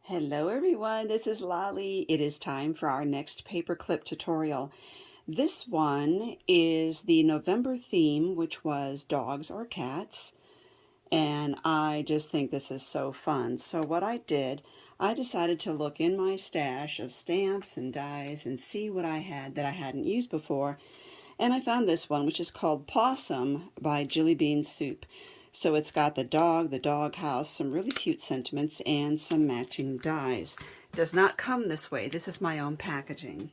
Hello everyone, this is Lolly. It is time for our next paperclip tutorial. This one is the November theme, which was dogs or cats, and I just think this is so fun. So what I did, I decided to look in my stash of stamps and dies and see what I had that I hadn't used before, and I found this one, which is called Pawsome by Jelly Bean Soup. So it's got the dog, the doghouse, some really cute sentiments, and some matching dies. It does not come this way. This is my own packaging.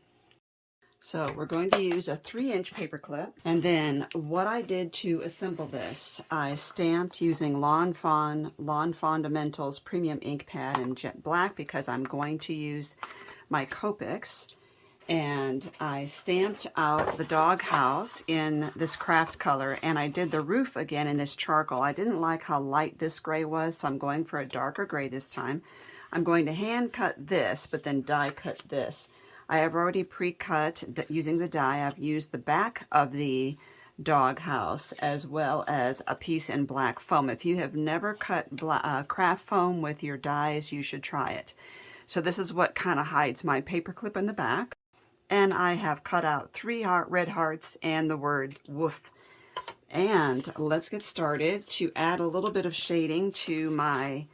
So we're going to use a 3-inch paper clip. And then what I did to assemble this, I stamped using Lawn Fundamentals Premium Ink Pad in Jet Black because I'm going to use my Copics. And I stamped out the doghouse in this craft color, and I did the roof again in this charcoal. I didn't like how light this gray was, so I'm going for a darker gray this time. I'm going to hand cut this, but then die cut this. I have already pre-cut using the die. I've used the back of the doghouse as well as a piece in black foam. If you have never cut craft foam with your dies, you should try it. So this is what kind of hides my paper clip in the back. And I have cut out 3 red hearts and the word woof. And let's get started. To add a little bit of shading to my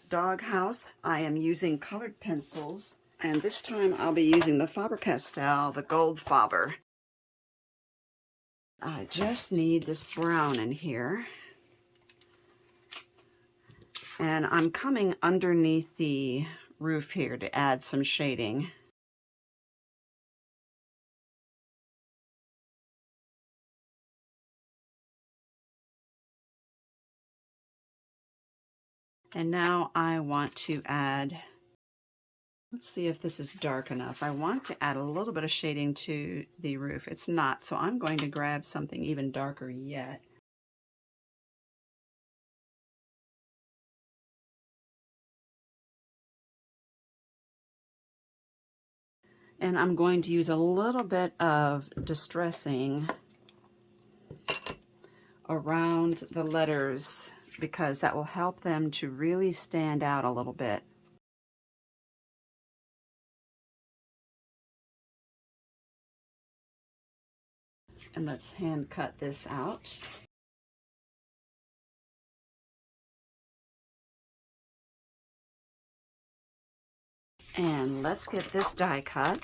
doghouse, I am using colored pencils. And this time I'll be using the Faber-Castell, the GoldFaber. I just need this brown in here. And I'm coming underneath the roof here to add some shading. And now I want to add, let's see if this is dark enough. I want to add a little bit of shading to the roof. It's not, so I'm going to grab something even darker yet. And I'm going to use a little bit of distressing around the letters because that will help them to really stand out a little bit. And let's hand cut this out. And let's get this die cut.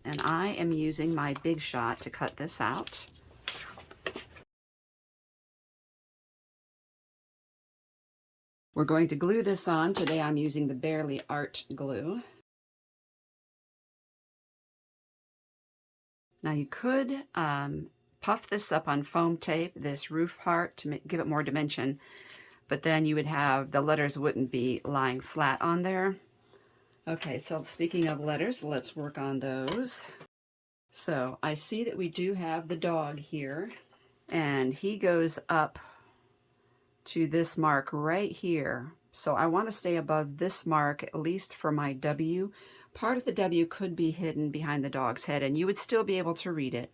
And I am using my Big Shot to cut this out. We're going to glue this on. Today I'm using the Barely Art glue. Now you could puff this up on foam tape, this roof heart, to give it more dimension, but then you would have, the letters wouldn't be lying flat on there. Okay, so speaking of letters, let's work on those. So I see that we do have the dog here, and he goes up to this mark right here. So I want to stay above this mark, at least for my W. Part of the W could be hidden behind the dog's head, and you would still be able to read it.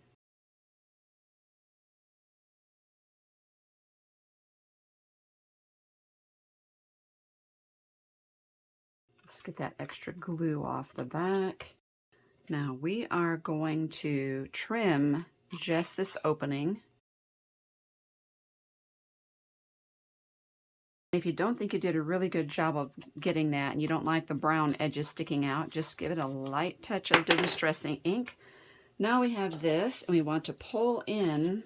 Let's get that extra glue off the back. Now we are going to trim just this opening. If you don't think you did a really good job of getting that and you don't like the brown edges sticking out, just give it a light touch of distressing ink. Now we have this, and we want to pull in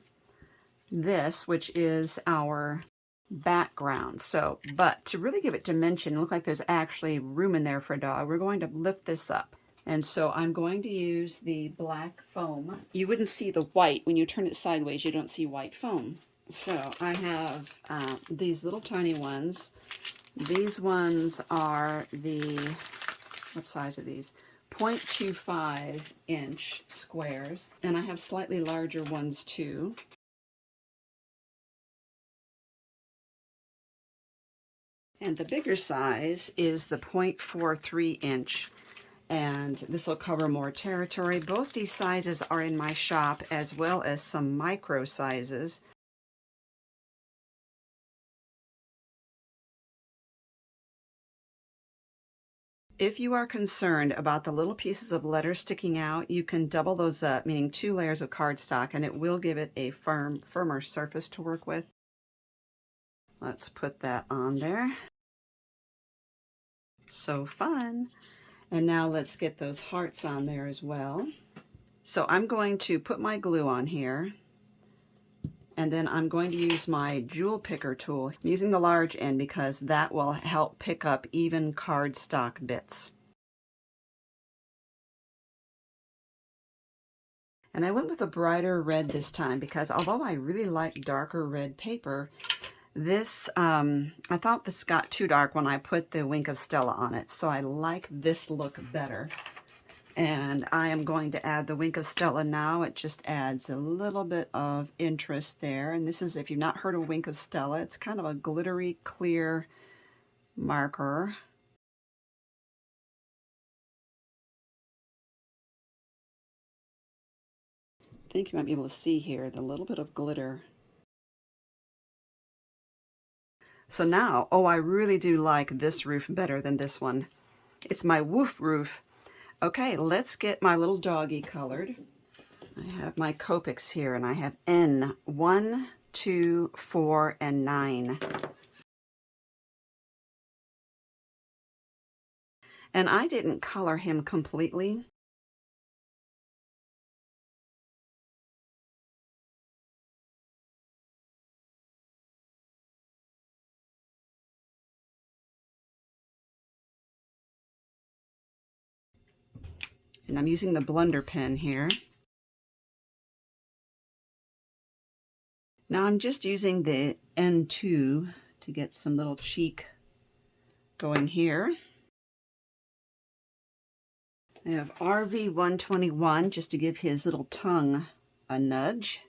this, which is our background. So, but to really give it dimension, look like there's actually room in there for a dog, we're going to lift this up. And so I'm going to use the black foam. You wouldn't see the white. When you turn it sideways, you don't see white foam. So I have these little tiny ones. These ones are the, what size are these? 0.25 inch squares. And I have slightly larger ones too. And the bigger size is the 0.43 inch. And this will cover more territory. Both these sizes are in my shop, as well as some micro sizes. If you are concerned about the little pieces of letter sticking out, you can double those up, meaning 2 layers of cardstock, and it will give it a firmer surface to work with. Let's put that on there. So fun. And now let's get those hearts on there as well. So I'm going to put my glue on here, and then I'm going to use my jewel picker tool. I'm using the large end because that will help pick up even cardstock bits. And I went with a brighter red this time because although I really like darker red paper, this, I thought this got too dark when I put the Wink of Stella on it. So I like this look better. And I am going to add the Wink of Stella now. It just adds a little bit of interest there. And this is, if you've not heard of Wink of Stella, it's kind of a glittery clear marker. I think you might be able to see here the little bit of glitter. So now, oh, I really do like this roof better than this one. It's my woof roof. Okay, let's get my little doggy colored. I have my Copics here, and I have N, 1, 2, 4, and 9. And I didn't color him completely. And I'm using the blender pen here. Now I'm just using the N2 to get some little cheek going here. I have RV121 just to give his little tongue a nudge.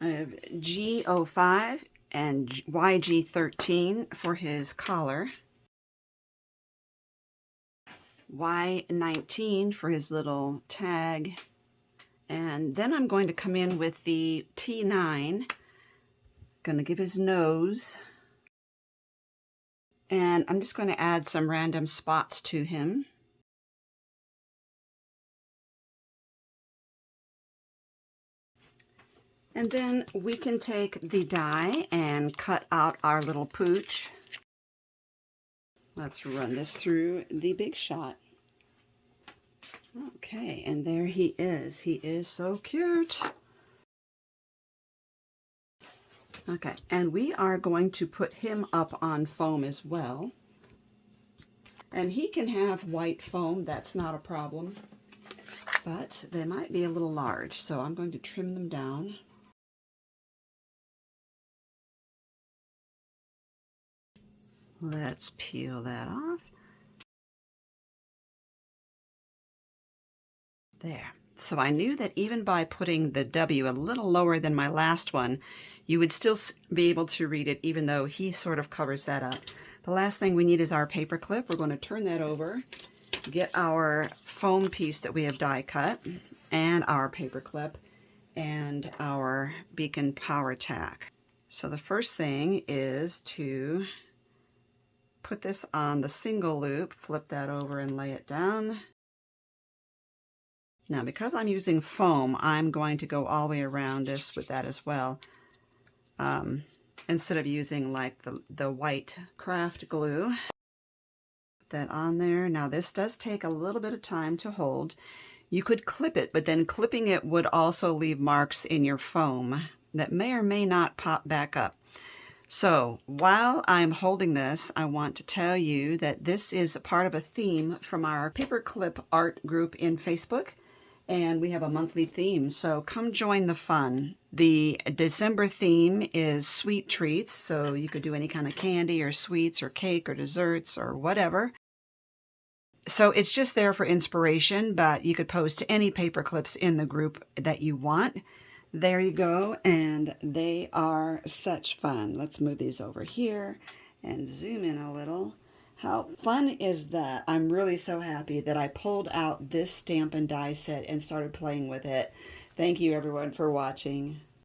I have G05 and YG13 for his collar. Y19 for his little tag. And then I'm going to come in with the T9. Going to give his nose. And I'm just going to add some random spots to him. And then we can take the die and cut out our little pooch. Let's run this through the Big Shot. Okay, and there he is. He is so cute. Okay, and we are going to put him up on foam as well. And he can have white foam, that's not a problem. But they might be a little large, so I'm going to trim them down. Let's peel that off. There. So I knew that even by putting the W a little lower than my last one, you would still be able to read it, even though he sort of covers that up. The last thing we need is our paper clip. We're going to turn that over, get our foam piece that we have die cut, and our paper clip, and our beacon power tack. So the first thing is to put this on the single loop, flip that over and lay it down. Now, because I'm using foam, I'm going to go all the way around this with that as well. Instead of using like the white craft glue. Put that on there. Now this does take a little bit of time to hold. You could clip it, but then clipping it would also leave marks in your foam that may or may not pop back up. So while I'm holding this, I want to tell you that this is a part of a theme from our paperclip art group in Facebook. And we have a monthly theme, so come join the fun. The December theme is sweet treats, so you could do any kind of candy or sweets or cake or desserts or whatever. So it's just there for inspiration, but you could post any paper clips in the group that you want. There you go, and they are such fun. Let's move these over here and zoom in a little. How fun is that? I'm really so happy that I pulled out this stamp and die set and started playing with it. Thank you everyone for watching.